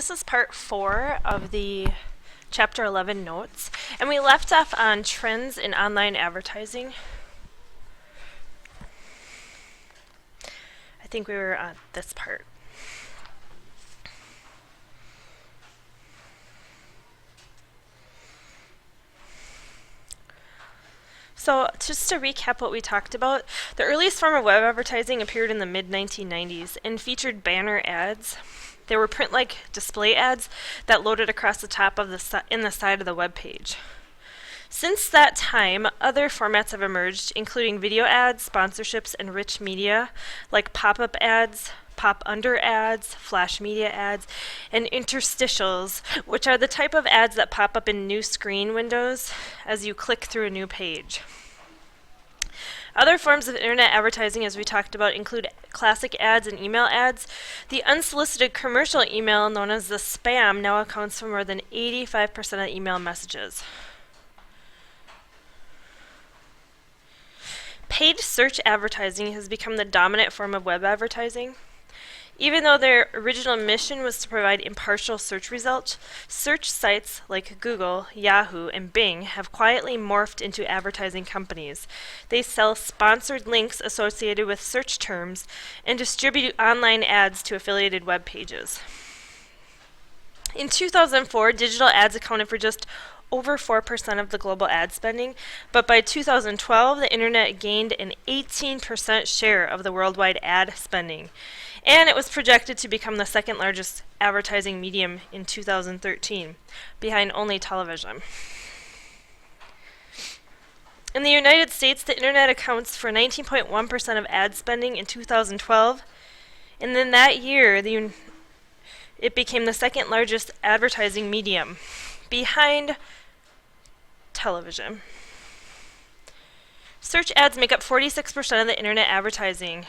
this is part 4 of the Chapter 11 notes, and we left off on trends in online advertising. I think we were on this part. So just to recap what we talked about, the earliest form of web advertising appeared in the mid-1990s and featured banner ads. They were print-like display ads that loaded across the top of the side of the web page. Since that time, other formats have emerged, including video ads, sponsorships, and rich media like pop-up ads, pop-under ads, flash media ads, and interstitials, which are the type of ads that pop up in new screen windows as you click through a new page. Other forms of internet advertising, as we talked about, include classic ads and email ads. The unsolicited commercial email, known as the spam, now accounts for more than 85% of email messages. Paid search advertising has become the dominant form of web advertising. Even though their original mission was to provide impartial search results, search sites like Google, Yahoo, and Bing have quietly morphed into advertising companies. They sell sponsored links associated with search terms and distribute online ads to affiliated web pages. In 2004, digital ads accounted for just over 4% of the global ad spending, but by 2012, the internet gained an 18% share of the worldwide ad spending. And it was projected to become the second largest advertising medium in 2013, behind only television. In the United States, the internet accounts for 19.1% of ad spending in 2012, and then that year, it became the second largest advertising medium, behind television. Search ads make up 46% of the internet advertising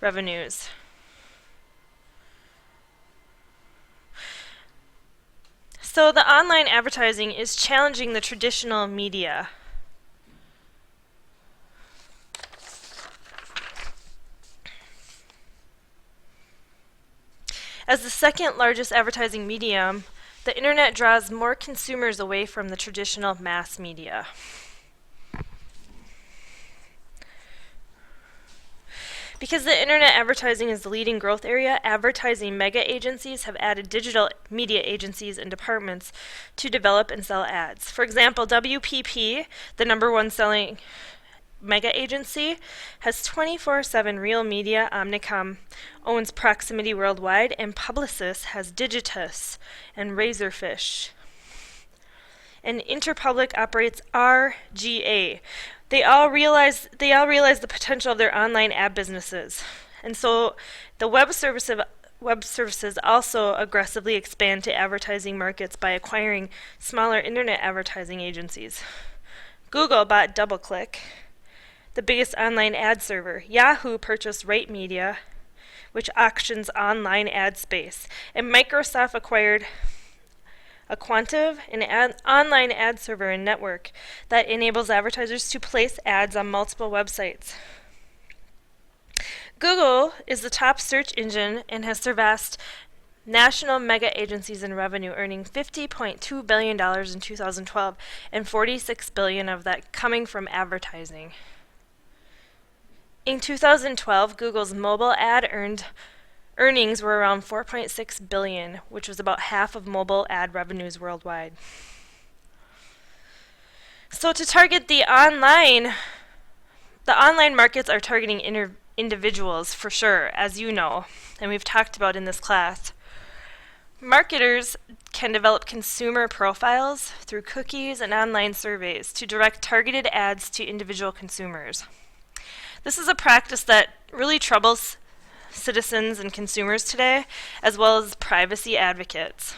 revenues. So the online advertising is challenging the traditional media. As the second largest advertising medium, the internet draws more consumers away from the traditional mass media. Because the internet advertising is the leading growth area, advertising mega agencies have added digital media agencies and departments to develop and sell ads. For example, WPP, the #1 selling mega agency, has 24/7 Real Media. Omnicom owns Proximity Worldwide, and Publicis has Digitus and Razorfish. And Interpublic operates RGA. They all realize the potential of their online ad businesses. And so the web services also aggressively expand to advertising markets by acquiring smaller internet advertising agencies. Google bought DoubleClick, the biggest online ad server. Yahoo purchased Rate Media, which auctions online ad space. And Microsoft acquired Aquantive, an online ad server and network that enables advertisers to place ads on multiple websites. Google is the top search engine and has surpassed national mega agencies in revenue, earning $50.2 billion in 2012 and $46 billion of that coming from advertising. In 2012, Google's mobile ad earnings were around $4.6 billion, which was about half of mobile ad revenues worldwide. So to target the online markets are targeting individuals for sure, as you know, and we've talked about in this class. Marketers can develop consumer profiles through cookies and online surveys to direct targeted ads to individual consumers. This is a practice that really troubles citizens and consumers today, as well as privacy advocates.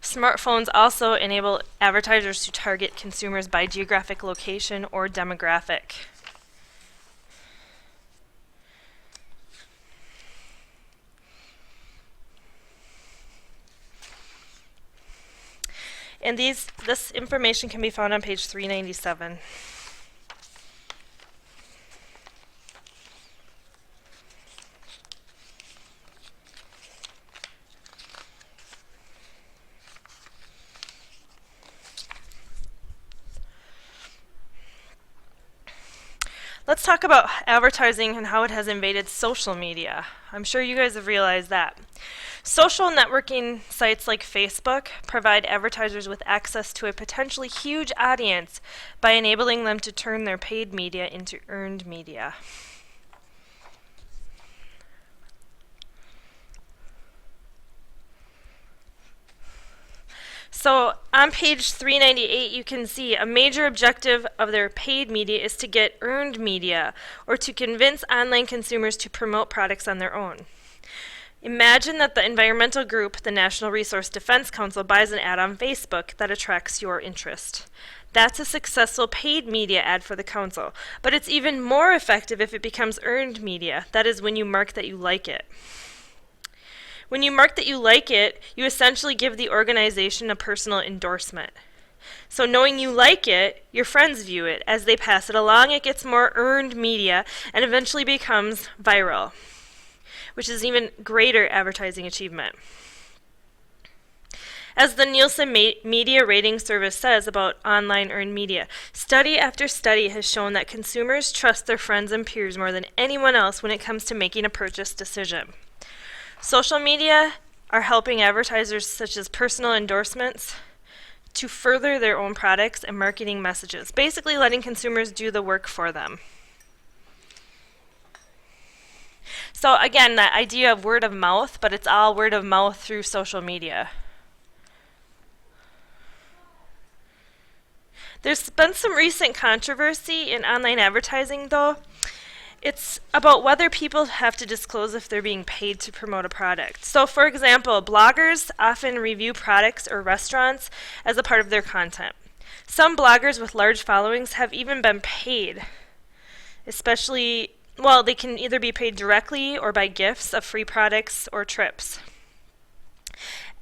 Smartphones also enable advertisers to target consumers by geographic location or demographic. And this information can be found on page 397. Let's talk about advertising and how it has invaded social media. I'm sure you guys have realized that. Social networking sites like Facebook provide advertisers with access to a potentially huge audience by enabling them to turn their paid media into earned media. So on page 398, you can see a major objective of their paid media is to get earned media, or to convince online consumers to promote products on their own. Imagine that the environmental group, the National Resource Defense Council, buys an ad on Facebook that attracts your interest. That's a successful paid media ad for the council, but it's even more effective if it becomes earned media. That is when you mark that you like it. When you mark that you like it, you essentially give the organization a personal endorsement. So knowing you like it, your friends view it. As they pass it along, it gets more earned media and eventually becomes viral, which is an even greater advertising achievement. As the Nielsen Media Rating Service says about online earned media, study after study has shown that consumers trust their friends and peers more than anyone else when it comes to making a purchase decision. Social media are helping advertisers such as personal endorsements to further their own products and marketing messages, basically letting consumers do the work for them. So again, that idea of word of mouth, but it's all word of mouth through social media. There's been some recent controversy in online advertising, though. It's about whether people have to disclose if they're being paid to promote a product. So for example, bloggers often review products or restaurants as a part of their content. Some bloggers with large followings have even been paid, especially, well, they can either be paid directly or by gifts of free products or trips.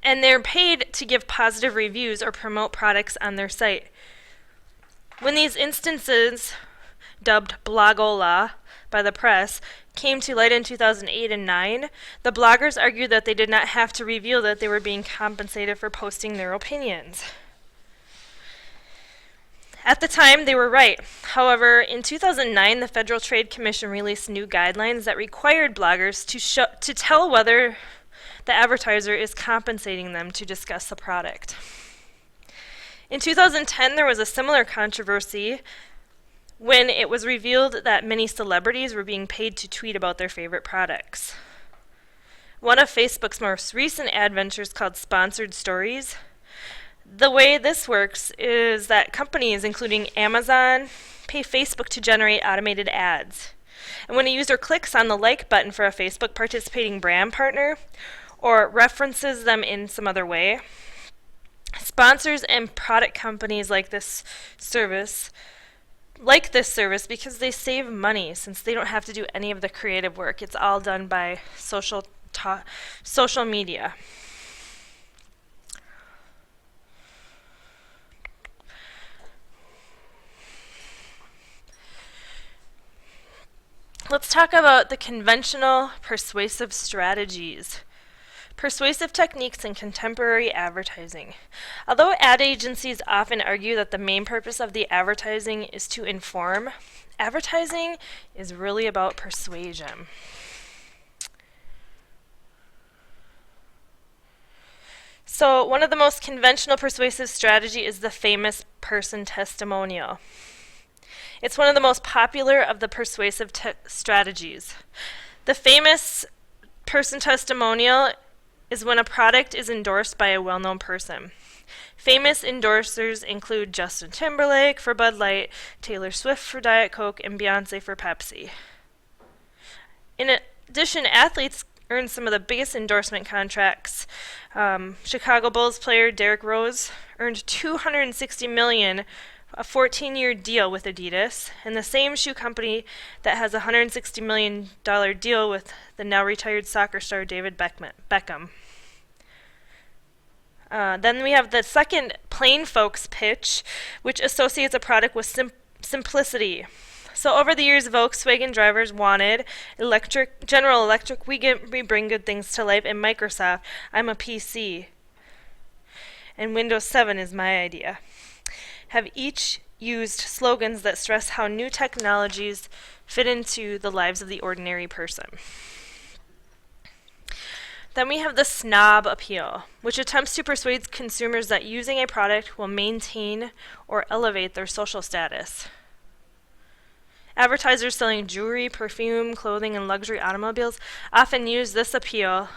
And they're paid to give positive reviews or promote products on their site. When these instances, dubbed blogola by the press, came to light in 2008 and 2009, the bloggers argued that they did not have to reveal that they were being compensated for posting their opinions. At the time, they were right. However, in 2009, the Federal Trade Commission released new guidelines that required bloggers to tell whether the advertiser is compensating them to discuss the product. In 2010, there was a similar controversy when it was revealed that many celebrities were being paid to tweet about their favorite products. One of Facebook's most recent ad ventures, called Sponsored Stories, the way this works is that companies, including Amazon, pay Facebook to generate automated ads. And when a user clicks on the like button for a Facebook participating brand partner, or references them in some other way, sponsors and product companies like this service because they save money since they don't have to do any of the creative work. It's all done by social media. Let's talk about the conventional persuasive strategies. Persuasive techniques in contemporary advertising. Although ad agencies often argue that the main purpose of the advertising is to inform, advertising is really about persuasion. So one of the most conventional persuasive strategy is the famous person testimonial. It's one of the most popular of the persuasive strategies. The famous person testimonial is when a product is endorsed by a well-known person. Famous endorsers include Justin Timberlake for Bud Light, Taylor Swift for Diet Coke, and Beyonce for Pepsi. In addition, athletes earn some of the biggest endorsement contracts. Chicago Bulls player Derrick Rose earned $260 million, a 14-year deal with Adidas, and the same shoe company that has a $160 million deal with the now retired soccer star David Beckham. Then we have the second plain folks pitch, which associates a product with simplicity. So over the years, Volkswagen drivers wanted General Electric, we bring good things to life, and Microsoft, I'm a PC. And Windows 7 is my idea. Have each used slogans that stress how new technologies fit into the lives of the ordinary person. Then we have the snob appeal, which attempts to persuade consumers that using a product will maintain or elevate their social status. Advertisers selling jewelry, perfume, clothing, and luxury automobiles often use this appeal.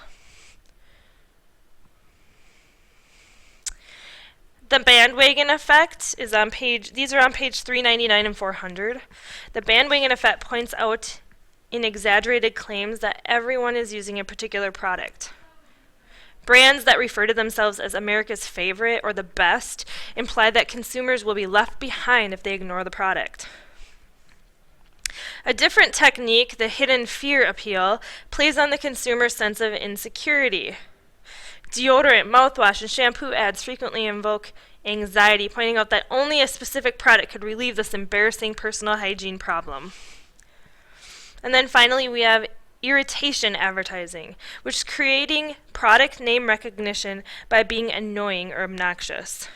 The bandwagon effect is on these are on page 399 and 400. The bandwagon effect points out in exaggerated claims that everyone is using a particular product. Brands that refer to themselves as America's favorite or the best imply that consumers will be left behind if they ignore the product. A different technique, the hidden fear appeal, plays on the consumer's sense of insecurity. Deodorant, mouthwash, and shampoo ads frequently invoke anxiety, pointing out that only a specific product could relieve this embarrassing personal hygiene problem. And then finally, we have irritation advertising, which is creating product name recognition by being annoying or obnoxious.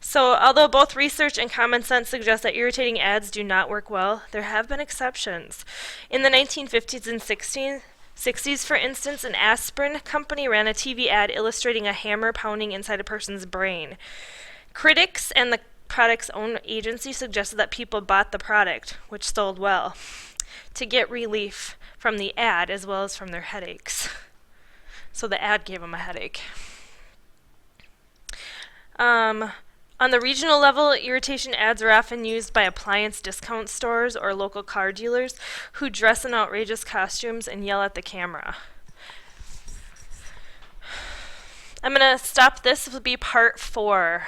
So, although both research and common sense suggest that irritating ads do not work well, there have been exceptions. In the 1950s and 60s, for instance, an aspirin company ran a TV ad illustrating a hammer pounding inside a person's brain. Critics and the product's own agency suggested that people bought the product, which sold well, to get relief from the ad as well as from their headaches. So the ad gave them a headache. On the regional level, irritation ads are often used by appliance discount stores or local car dealers who dress in outrageous costumes and yell at the camera. I'm going to stop this. This will be part 4.